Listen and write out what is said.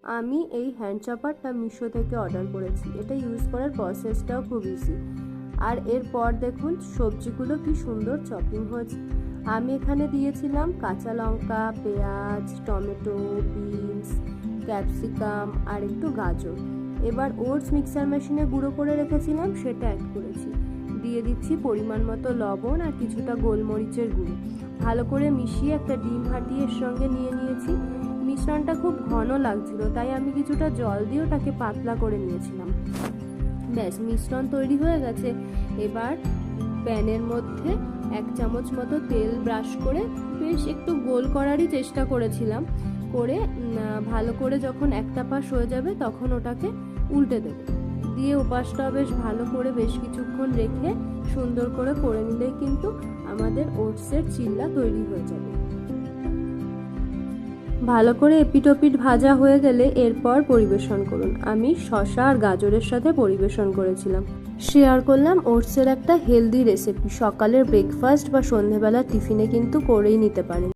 আমি এই হ্যান্ড চপারটা মিশো থেকে অর্ডার করেছি। এটা ইউজ করার প্রসেসটাও খুব ইজি। আর এরপর দেখুন সবজিগুলো কি সুন্দর চপিং হয়েছে। আমি এখানে দিয়েছিলাম কাঁচা লঙ্কা, পেঁয়াজ, টমেটো, বিনস, ক্যাপসিকাম আর একটু গাজর। এবার ওটস মিক্সার মেশিনে গুঁড়ো করে রেখেছিলাম, সেটা অ্যাড করেছি। দিয়ে দিচ্ছি পরিমাণ মতো লবণ আর কিছুটা গোলমরিচের গুঁড়ো। ভালো করে মিশিয়ে একটা ডিম ফাটিয়ে এর সঙ্গে নিয়ে নিয়েছি। মিশ্রণটা খুব ঘন লাগছিল, তাই আমি কিছুটা জল দিয়ে ওটাকে পাতলা করে নিয়েছিলাম। ব্যাস, মিশ্রণ তৈরি হয়ে গেছে। এবার প্যানের মধ্যে 1 চামচ মতো তেল ব্রাশ করে বেশ একটু গোল করারই চেষ্টা করেছিলাম। করে ভালো করে যখন একটা পাশ হয়ে যাবে তখন ওটাকে উল্টে দেব। দিয়ে ওপাশটা বেশ ভালো করে বেশ কিছুক্ষণ রেখে সুন্দর করে নিলেই কিন্তু আমাদের ওটসের চিল্লা তৈরি হয়ে যাবে। ভালো করে এপিটোপিট ভাজা হয়ে গেলে এরপর পরিবেশন করুন। আমি শসা আর গাজরের সাথে পরিবেশন করেছিলাম। শেয়ার করলাম ওটসের একটা হেলদি রেসিপি। সকালের ব্রেকফাস্ট বা সন্ধেবেলার টিফিনে কিন্তু করেই নিতে পারেন।